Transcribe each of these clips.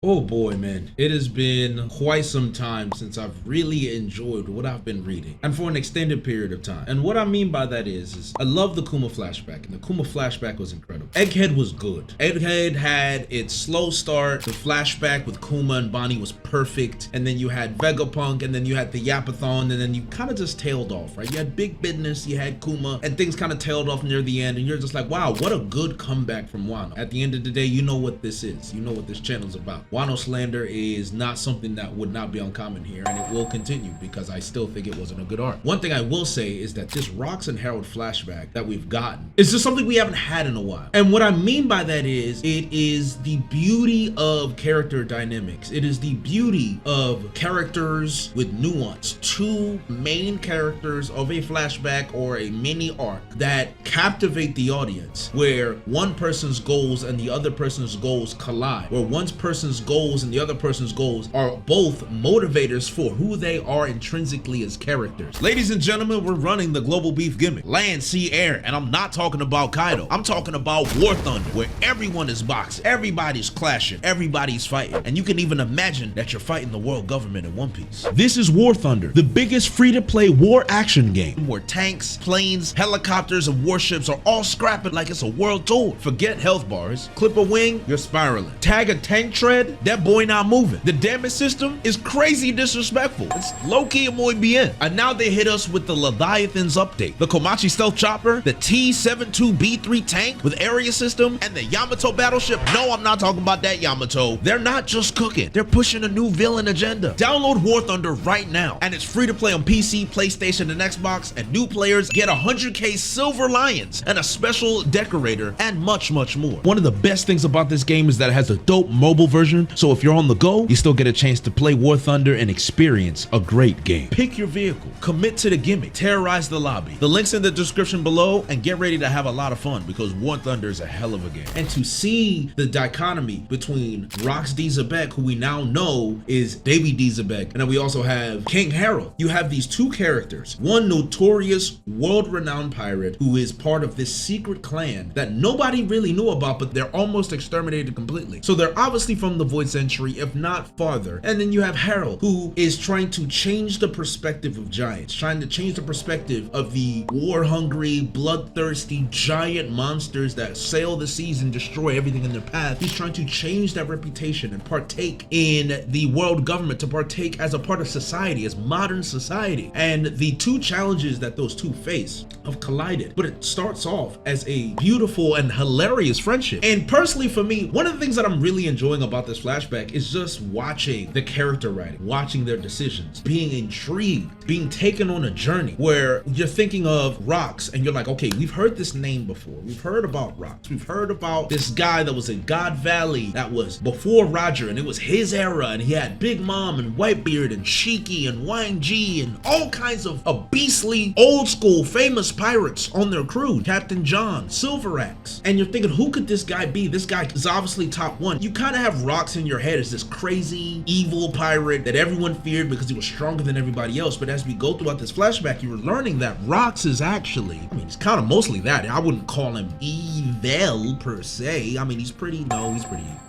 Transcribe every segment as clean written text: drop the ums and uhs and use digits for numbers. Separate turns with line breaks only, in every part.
Oh boy, man. It has been quite some time since I've really enjoyed what I've been reading, and for an extended period of time. And what I mean by that is I love the Kuma flashback, and the Kuma flashback was incredible. Egghead was good. Egghead had its slow start. The flashback with Kuma and Bonnie was perfect. And then you had Vegapunk, and then you had the Yapathon, and then you kind of just tailed off, right? You had Big Business, you had Kuma, and things kind of tailed off near the end, and you're just like, wow, what a good comeback from Wano. At the end of the day, you know what this is. You know what this channel's about. Wano slander is not something that would not be uncommon here, and it will continue because I still think it wasn't a good arc. One thing I will say is that this Rox and Harold flashback that we've gotten is just something we haven't had in a while. And what I mean by that is it is the beauty of character dynamics. It is the beauty of characters with nuance. Two main characters of a flashback or a mini arc that captivate the audience, where one person's goals and the other person's goals collide, where one person's goals and the other person's goals are both motivators for who they are intrinsically as characters. Ladies and gentlemen, we're running the global beef gimmick, land, sea, air, and I'm not talking about Kaido. I'm talking about War Thunder, where everyone is boxing, everybody's clashing, everybody's fighting, and you can even imagine that you're fighting the world government in One Piece. This is War Thunder, the biggest free-to-play war action game, where tanks, planes, helicopters, and warships are all scrapping like it's a world tour. Forget health bars. Clip a wing, you're spiraling. Tag a tank tread, that boy not moving. The damage system is crazy disrespectful. It's low-key and muy bien. And now they hit us with the Leviathans update, the Komachi stealth chopper, the T-72B3 tank with area system, and the Yamato battleship. No, I'm not talking about that Yamato. They're not just cooking, they're pushing a new villain agenda. Download War Thunder right now, and it's free to play on PC, PlayStation, and Xbox, and new players get 100k silver lions and a special decorator and much more. One of the best things about this game is that it has a dope mobile version, so if you're on the go, you still get a chance to play War Thunder and experience a great game. Pick your vehicle, commit to the gimmick, terrorize the lobby. The link's in the description below, and get ready to have a lot of fun because War Thunder is a hell of a game. And to see the dichotomy between Rox D. Zebek, who we now know is Davy D. Zebek, and then we also have King Harold. You have these two characters, one notorious, world-renowned pirate who is part of this secret clan that nobody really knew about, but they're almost exterminated completely. So they're obviously from the Void Century, if not farther. And then you have Harold, who is trying to change the perspective of giants, trying to change the perspective of the war-hungry, bloodthirsty giant monsters that sail the seas and destroy everything in their path. He's trying to change that reputation and partake in the world government, to partake as a part of society, as modern society. And the two challenges that those two face have collided, but it starts off as a beautiful and hilarious friendship. And personally for me, one of the things that I'm really enjoying about this flashback is just watching the character writing, watching their decisions, being intrigued, being taken on a journey where you're thinking of Rox and you're like, okay, we've heard this name before. We've heard about Rox. We've heard about this guy that was in God Valley that was before Roger, and it was his era, and he had Big Mom and Whitebeard and Shiki and Wang G and all kinds of beastly old school famous pirates on their crew, Captain John, Silver Axe. And you're thinking, who could this guy be? This guy is obviously top one. You kind of have Rox in your head as this crazy evil pirate that everyone feared because he was stronger than everybody else. But as we go throughout this flashback, you're learning that Rox is actually, I mean, he's kind of mostly that. I wouldn't call him evil per se. I mean, he's pretty evil.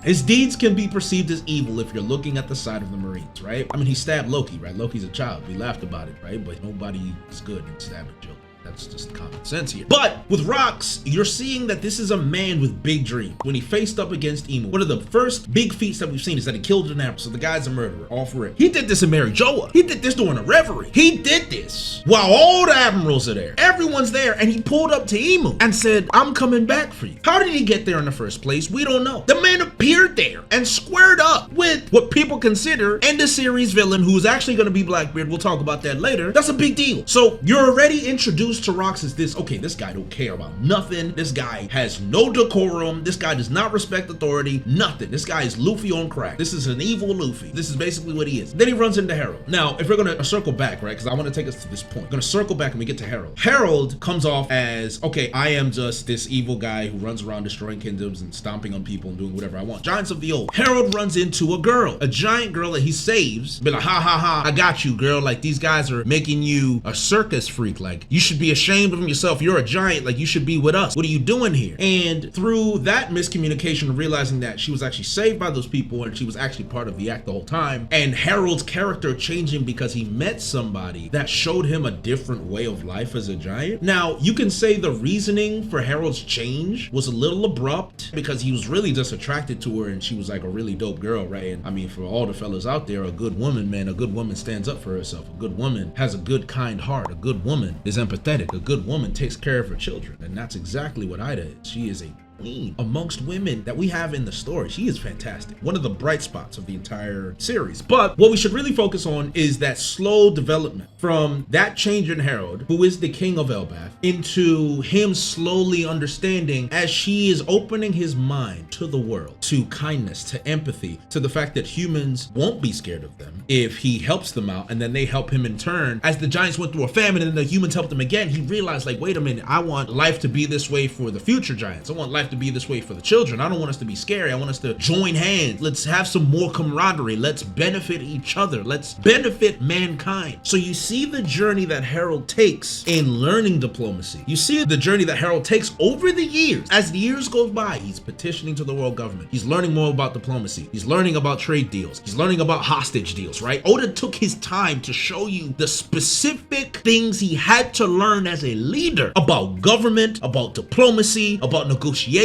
His deeds can be perceived as evil if you're looking at the side of the Marines, right? I mean, he stabbed Loki, right? Loki's a child. We laughed about it, right? But nobody is good at stabbing children. That's just common sense here. But with Rox, you're seeing that this is a man with big dreams. When he faced up against Emu, one of the first big feats that we've seen is that he killed an admiral. So the guy's a murderer, all for it. He did this in Mary Joa. He did this during a reverie. He did this while all the admirals are there. Everyone's there, and he pulled up to Emu and said, I'm coming back for you. How did he get there in the first place? We don't know. The man appeared there and squared up with what people consider end of series villain, who's actually going to be Blackbeard. We'll talk about that later. That's a big deal. So you're already introduced to Rox as this, okay, this guy don't care about nothing. This guy has no decorum. This guy does not respect authority, nothing. This guy is Luffy on crack. This is an evil Luffy. This is basically what he is. Then he runs into Harold. Now, if we're gonna circle back, right, because I want to take us to this point. We're gonna circle back and we get to Harold. Harold comes off as, okay, I am just this evil guy who runs around destroying kingdoms and stomping on people and doing whatever I want. Giants of the old. Harold runs into a girl, a giant girl that he saves. Be like, ha ha ha, I got you, girl. Like, these guys are making you a circus freak. Like, you should be be ashamed of yourself. You're a giant. Like, you should be with us. What are you doing here? And through that miscommunication, realizing that she was actually saved by those people and she was actually part of the act the whole time, and Harold's character changing because he met somebody that showed him a different way of life as a giant. Now, you can say the reasoning for Harold's change was a little abrupt because he was really just attracted to her and she was like a really dope girl, right? And I mean, for all the fellas out there, a good woman, man, a good woman stands up for herself. A good woman has a good, kind heart. A good woman is empathetic. A good woman takes care of her children. And that's exactly what Ida is. She is a queen amongst women that we have in the story. She is fantastic. One of the bright spots of the entire series. But what we should really focus on is that slow development from that change in Harold, who is the king of Elbath, into him slowly understanding as she is opening his mind to the world, to kindness, to empathy, to the fact that humans won't be scared of them if he helps them out, and then they help him in turn. As the giants went through a famine and the humans helped them again, he realized, like, wait a minute, I want life to be this way for the future giants. I want life to be this way for the children. I don't want us to be scary. I want us to join hands. Let's have some more camaraderie. Let's benefit each other. Let's benefit mankind. So you see the journey that Harold takes in learning diplomacy. You see the journey that Harold takes over the years. As the years go by, he's petitioning to the world government. He's learning more about diplomacy. He's learning about trade deals. He's learning about hostage deals, right? Oda took his time to show you the specific things he had to learn as a leader about government, about diplomacy, about negotiation,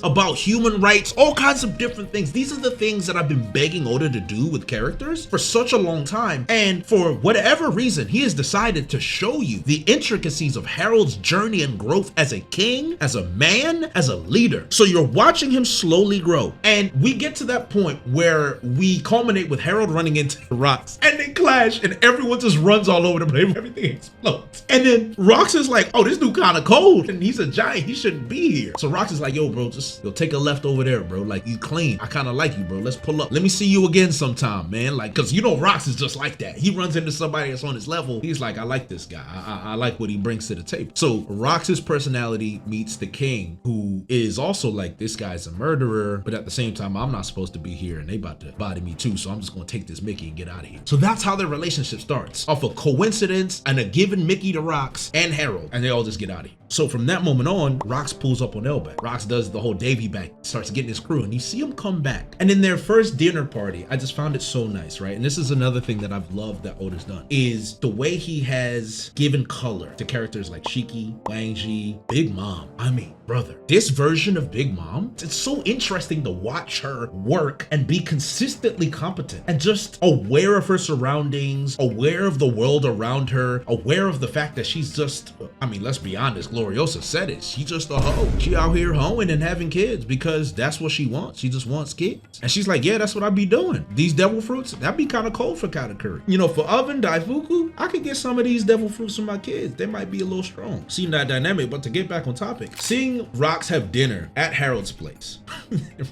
about human rights, all kinds of different things. These are the things that I've been begging Oda to do with characters for such a long time. And for whatever reason, he has decided to show you the intricacies of Harold's journey and growth as a king, as a man, as a leader. So you're watching him slowly grow. And we get to that point where we culminate with Harold running into Rox and they clash and everyone just runs all over the place. Everything explodes. And then Rox is like, oh, this dude kind of cold and he's a giant. He shouldn't be here. So Rox is like, yo, bro, just take a left over there, bro. Like, you clean. I kind of like you, bro. Let's pull up. Let me see you again sometime, man. Like, cause you know Rox is just like that. He runs into somebody that's on his level. He's like, I like this guy. I like what he brings to the table. So Rox's personality meets the king, who is also like, this guy's a murderer, but at the same time, I'm not supposed to be here and they about to body me too. So I'm just gonna take this Mickey and get out of here. So that's how their relationship starts, off a coincidence and a given Mickey to Rox and Harold, and they all just get out of here. So from that moment on, Rox pulls up on Elbath. Rox does the whole Davy back, starts getting his crew, and you see him come back. And in their first dinner party, I just found it so nice, right? And this is another thing that I've loved that Oda's done, is the way he has given color to characters like Shiki, Wang Ji, Big Mom. I mean, brother, this version of Big Mom, it's so interesting to watch her work and be consistently competent and just aware of her surroundings, aware of the world around her, aware of the fact that she's just, I mean, let's be honest, Gloriosa said it, she's just a hoe. She out here hoeing and having kids because that's what she wants. She just wants kids. And she's like, yeah, that's what I be doing. These devil fruits, that'd be kind of cold for Katakuri. You know, for Oven Daifuku, I could get some of these devil fruits for my kids. They might be a little strong. Seeing that dynamic, but to get back on topic, seeing Rox have dinner at Harold's place,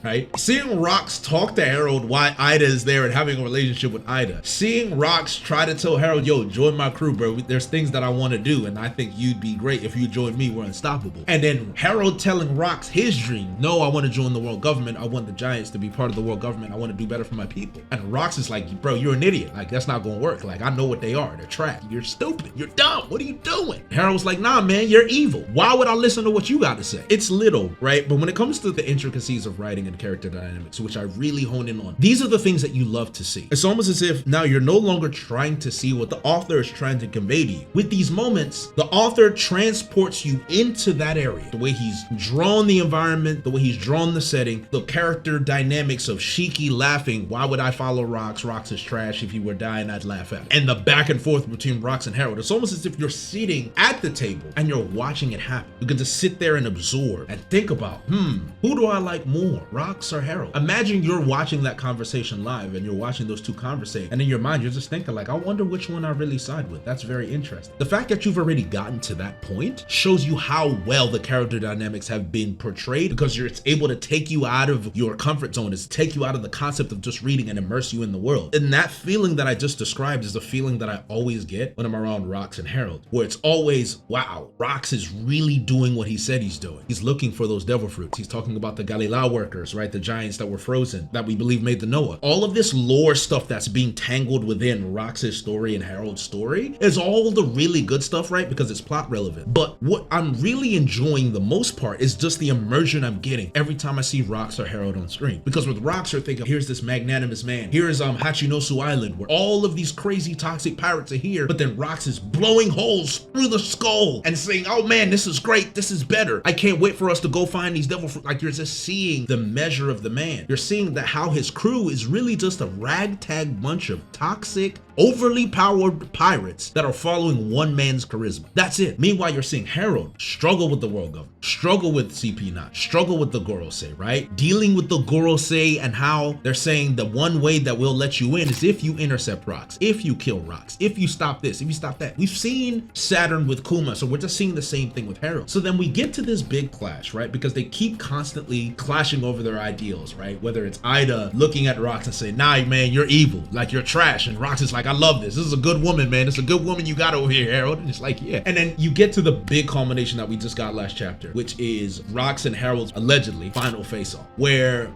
right? Seeing Rox talk to Harold while Ida is there and having a relationship with Ida. Seeing Rox try to tell Harold, yo, join my crew, bro. There's things that I want to do and I think you'd be great if you join me. We're unstoppable. And then Harold telling Rox his dream. No, I want to join the world government. I want the giants to be part of the world government. I want to do better for my people. And Rox is like, bro, you're an idiot. Like, that's not going to work. Like, I know what they are. They're trash. You're stupid. You're dumb. What are you doing? Harold's like, nah, man, you're evil. Why would I listen to what you got to say? It's little, right? But when it comes to the intricacies of writing and character dynamics, which I really hone in on, these are the things that you love to see. It's almost as if now you're no longer trying to see what the author is trying to convey to you. With these moments, the author transports you into that area. The way he's drawn the environment, the way he's drawn the setting, the character dynamics of Shiki laughing, why would I follow Rox? Rox is trash. If he were dying, I'd laugh at him. And the back and forth between Rox and Harold. It's almost as if you're sitting at the table and you're watching it happen. You can just sit there and absorb and think about, who do I like more, Rox or Harold? Imagine you're watching that conversation live and you're watching those two conversate, and in your mind, you're just thinking like, I wonder which one I really side with. That's very interesting. The fact that you've already gotten to that point shows you how well the character dynamics have been portrayed, because it's able to take you out of your comfort zone. It's take you out of the concept of just reading and immerse you in the world. And that feeling that I just described is the feeling that I always get when I'm around Rox and Harold, where it's always, wow, Rox is really doing what he said he's doing. He's looking for those devil fruits. He's talking about the Galileo workers, right? The giants that were frozen, that we believe made the Noah. All of this lore stuff that's being tangled with within Rox's story and Harold's story is all the really good stuff, right? Because it's plot relevant. But what I'm really enjoying the most part is just the immersion I'm getting every time I see Rox or Harold on screen. Because with Rox, you're thinking, here's this magnanimous man. Here is Hachinosu Island, where all of these crazy toxic pirates are here. But then Rox is blowing holes through the skull and saying, oh man, this is great. This is better. I can't wait for us to go find these devil fruit. Like, you're just seeing the measure of the man. You're seeing that how his crew is really just a ragtag bunch of toxic, overly powered pirates that are following one man's charisma. That's it. Meanwhile, you're seeing Harold struggle with the world government, struggle with CP9, struggle with the Gorosei, right? Dealing with the Gorosei and how they're saying the one way that we'll let you in is if you intercept Rox, if you kill Rox, if you stop this, if you stop that. We've seen Saturn with Kuma, so we're just seeing the same thing with Harold. So then we get to this big clash, right? Because they keep constantly clashing over their ideals, right? Whether it's Ida looking at Rox and saying, nah, man, you're evil, like you're trash. And Rox is like, I love this. This is a good woman, man. It's a good woman you got over here, Harold. And it's like, yeah. And then you get to the big culmination that we just got last chapter, which is Rox and Harold's allegedly final face-off, where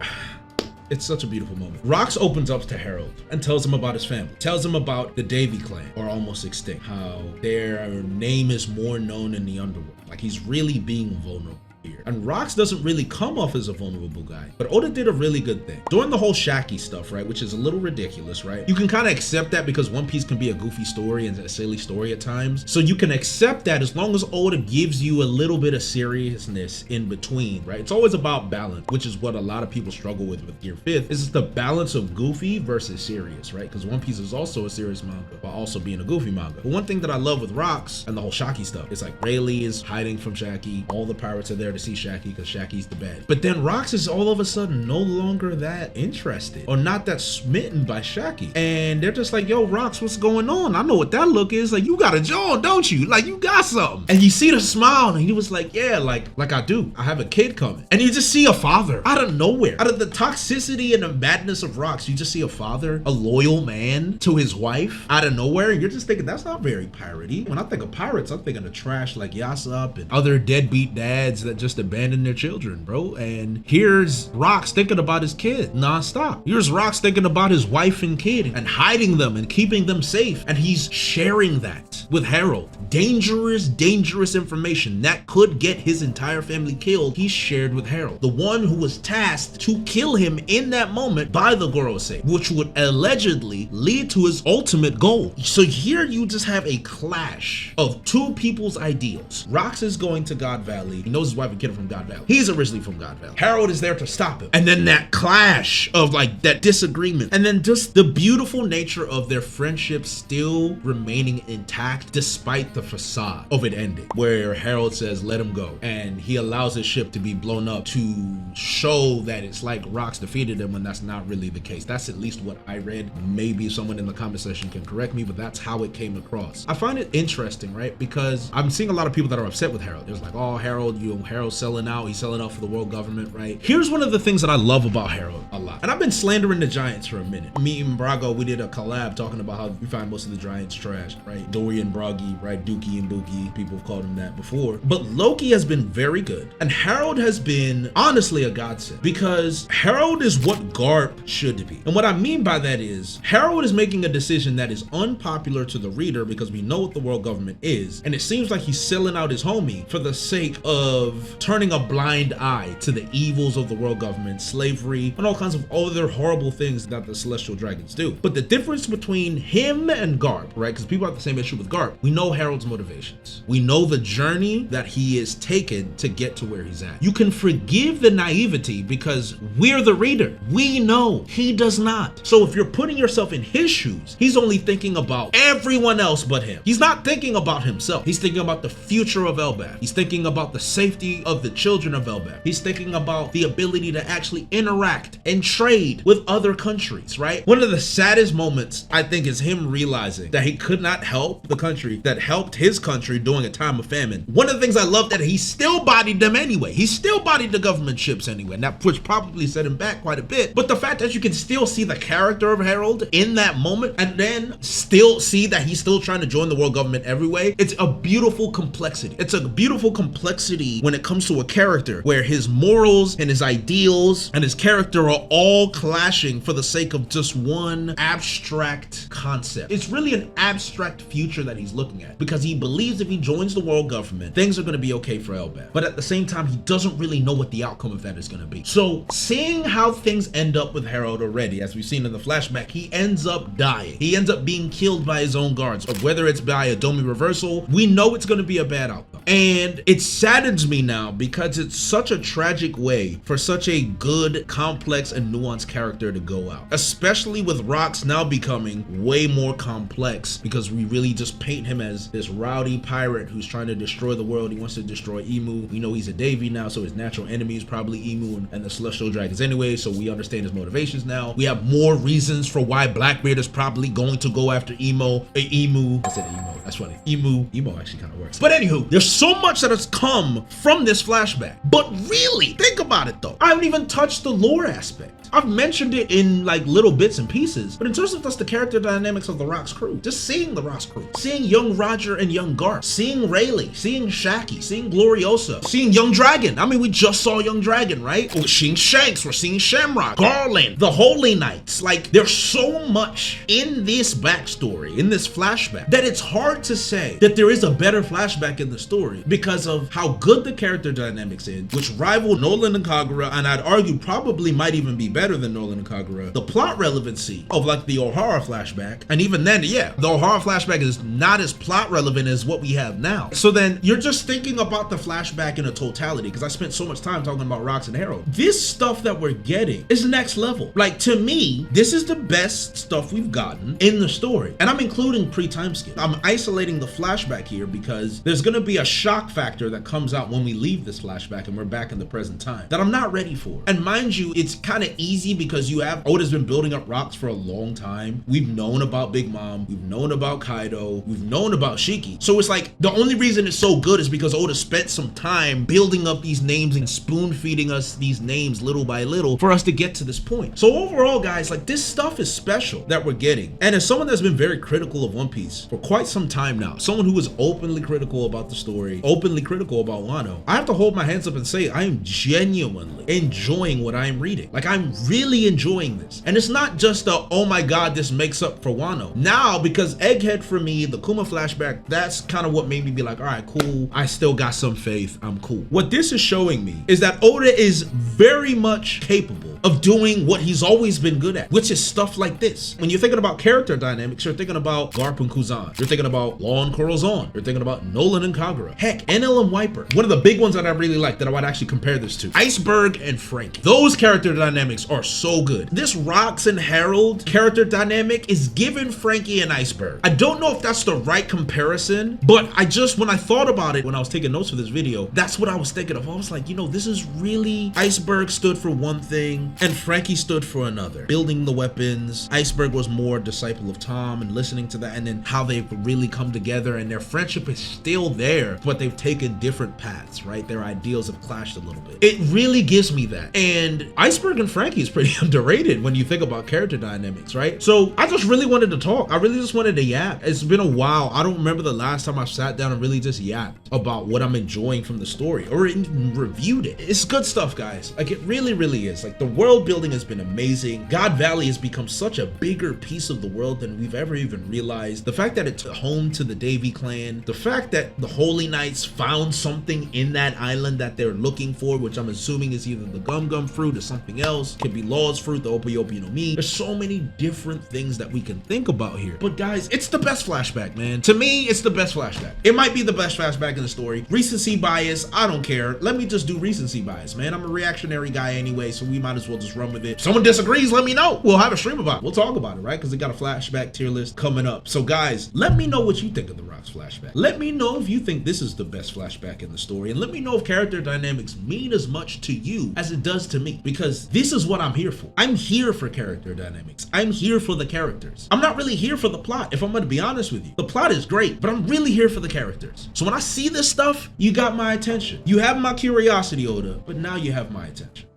it's such a beautiful moment. Rox opens up to Harold and tells him about his family, tells him about the Davy clan, or almost extinct, how their name is more known in the underworld. Like, he's really being vulnerable here. And Rox doesn't really come off as a vulnerable guy, but Oda did a really good thing. During the whole Shaki stuff, right, which is a little ridiculous, right? You can kind of accept that because One Piece can be a goofy story and a silly story at times. So you can accept that as long as Oda gives you a little bit of seriousness in between, right? It's always about balance, which is what a lot of people struggle with Gear 5th, is the balance of goofy versus serious, right? Because One Piece is also a serious manga while also being a goofy manga. But one thing that I love with Rox and the whole Shaki stuff is like Rayleigh is hiding from Shaki, all the pirates are there to see Shaki because Shaki's the bad. But then Rox is all of a sudden no longer that interested or not that smitten by Shaki. And they're just like, yo, Rox, what's going on? I know what that look is. Like, you got a jaw, don't you? Like, you got something. And you see the smile and he was like, yeah, like I do. I have a kid coming. And you just see a father out of nowhere. Out of the toxicity and the madness of Rox, you just see a father, a loyal man to his wife out of nowhere. And you're just thinking, that's not very piratey. When I think of pirates, I'm thinking of trash like Yasop and other deadbeat dads that just abandon their children, bro. And here's Rox thinking about his kid nonstop. Here's Rox thinking about his wife and kid and hiding them and keeping them safe. And he's sharing that with Harold. Dangerous, dangerous information that could get his entire family killed. He shared with Harold, the one who was tasked to kill him in that moment by the Gorosei, which would allegedly lead to his ultimate goal. So here you just have a clash of two people's ideals. Rox is going to God Valley. He knows his wife and kid are from God Valley. He's originally from God Valley. Harold is there to stop him. And then that clash of like that disagreement. And then just the beautiful nature of their friendship still remaining intact despite the facade of it ending, where Harold says, let him go. And he allows his ship to be blown up to show that it's like Rox defeated him when that's not really the case. That's at least what I read. Maybe someone in the comment section can correct me, but that's how it came across. I find it interesting, right? Because I'm seeing a lot of people that are upset with Harold. There's like, oh, Harold, Harold's selling out. He's selling out for the world government, right? Here's one of the things that I love about Harold a lot. And I've been slandering the Giants for a minute. Me and Brago, we did a collab talking about how we find most of the Giants trash, right? Dorian Bragi, right? Dookie and Bookie. People have called him that before. But Loki has been very good. And Harold has been honestly a godsend because Harold is what Garp should be. And what I mean by that is Harold is making a decision that is unpopular to the reader because we know what the world government is. And it seems like he's selling out his homie for the sake of turning a blind eye to the evils of the world government, slavery, and all kinds of other horrible things that the celestial dragons do. But the difference between him and Garp, right? Because people have the same issue with Garp. We know Harold's motivations. We know the journey that he is taken to get to where he's at. You can forgive the naivety because we're the reader. We know he does not. So if you're putting yourself in his shoes, he's only thinking about everyone else but him. He's not thinking about himself. He's thinking about the future of Elbaf. He's thinking about the safety of the children of Elbaf. He's thinking about the ability to actually interact and trade with other countries, right? One of the saddest moments, I think, is him realizing that he could not help the country that helped his country during a time of famine. One of the things I love that he still bodied them anyway. He still bodied the government ships anyway, and that which probably set him back quite a bit. But the fact that you can still see the character of Harold in that moment and then still see that he's still trying to join the world government every way, it's a beautiful complexity. It's a beautiful complexity when it comes to a character where his morals and his ideals and his character are all clashing for the sake of just one abstract concept. It's really an abstract future that he's looking at, because he believes if he joins the world government, things are going to be okay for Elbaf. But at the same time, he doesn't really know what the outcome of that is going to be. So seeing how things end up with Harold already, as we've seen in the flashback, he ends up dying. He ends up being killed by his own guards, or whether it's by a Domi reversal, we know it's going to be a bad outcome. And it saddens me now because it's such a tragic way for such a good, complex, and nuanced character to go out, especially with Rox now becoming way more complex, because we really just paint him as this rowdy pirate who's trying to destroy the world. He wants to destroy Emu. We know he's a Davy now, so his natural enemy is probably Emu and the Celestial Dragons anyway, so we understand his motivations now. We have more reasons for why Blackbeard is probably going to go after Emu. I said Emo, that's funny. Emo actually kind of works. But anywho, there's so much that has come from this flashback. But really, think about it though. I haven't even touched the lore aspect. I've mentioned it in like little bits and pieces, but in terms of just the character dynamics of the Rox crew, just seeing the Rox crew, seeing young Roger and young Garth, seeing Rayleigh, seeing Shaki, seeing Gloriosa, seeing Young Dragon. I mean, we just saw Young Dragon, right? We're seeing Shanks, we're seeing Shamrock, Garland, the Holy Knights. Like, there's so much in this backstory, in this flashback, that it's hard to say that there is a better flashback in the story because of how good the character dynamics is, which rival Nolan and Kagura, and I'd argue probably might even be better than Nolan and Kagura. The plot relevancy of like the O'Hara flashback, and even then, yeah, the O'Hara flashback is not as plot relevant as what we have now. So then you're just thinking about the flashback in a totality, because I spent so much time talking about Rox and Harold. This stuff that we're getting is next level. Like, to me, this is the best stuff we've gotten in the story, and I'm including pre-time skip. I'm isolating the flashback here because there's gonna be a shock factor that comes out when we leave this flashback and we're back in the present time that I'm not ready for. And mind you, it's kind of easy because you have Oda's been building up Rox for a long time. We've known about Big Mom, we've known about Kaido, we've known about Shiki. So it's like the only reason it's so good is because Oda spent some time building up these names and spoon feeding us these names little by little for us to get to this point. So overall, guys, like, this stuff is special that we're getting. And as someone that's been very critical of One Piece for quite some time now, someone who is openly critical about the story, openly critical about Wano, I have to hold my hands up and say I am genuinely enjoying what I am reading. Like, I'm really enjoying this. And it's not just a, oh my god, this makes up for Wano. Now, because Egghead for me, the Kuma flashback, that's kind of what made me be like, all right, cool, I still got some faith, I'm cool. What this is showing me is that Oda is very much capable of doing what he's always been good at, which is stuff like this. When you're thinking about character dynamics, you're thinking about Garp and Kuzan, you're thinking about Law and Corazon, you're thinking about Nolan and Kagura, heck, NL and Wiper. One of the big ones that I really like that I would actually compare this to, Iceberg and Frankie. Those character dynamics are so good. This Rox and Harold character dynamic is giving Frankie and Iceberg. I don't know if that's the right comparison, but I just, when I thought about it, when I was taking notes for this video, that's what I was thinking of. I was like, you know, this is really, Iceberg stood for one thing and Frankie stood for another. Building the weapons, Iceberg was more disciple of Tom and listening to that, and then how they've really come together and their friendship is still there, but they've taken different paths, right? Their ideals have clashed a little bit. It really gives me that. And Iceberg and Frankie is pretty underrated when you think about character dynamics, right? So I just really wanted to talk. I really just wanted to yap. It's been a while. I don't remember the last time I sat down and really just yapped about what I'm enjoying from the story or even reviewed it. It's good stuff, guys. Like, it really, really is. Like, the world building has been amazing. God Valley has become such a bigger piece of the world than we've ever even realized. The fact that it's home to the Davy clan, the fact that the Holy Knights found something in that island that they're looking for, which I'm assuming is either the Gum Gum fruit or something else, could be Law's fruit, the Opi Opi no Mi. There's so many different things that we can think about here. But guys, it's the best flashback, man. To me, it's the best flashback. It might be the best flashback in the story. Recency bias, I don't care. Let me just do recency bias, man. I'm a reactionary guy anyway, so we might as well just run with it. If someone disagrees, let me know. We'll have a stream about it. We'll talk about it, right? Because they got a flashback tier list coming up. So guys, let me know what you think of the Rox flashback. Let me know if you think this is the best flashback in the story, and let me know if character dynamics mean as much to you as it does to me, because this is what I'm here for. I'm here for character dynamics. I'm here for the characters. I'm not really here for the plot, if I'm gonna be honest with you. The plot is great, but I'm really here for the characters. So when I see this stuff, you got my attention. You have my curiosity, Oda, but now you have my attention.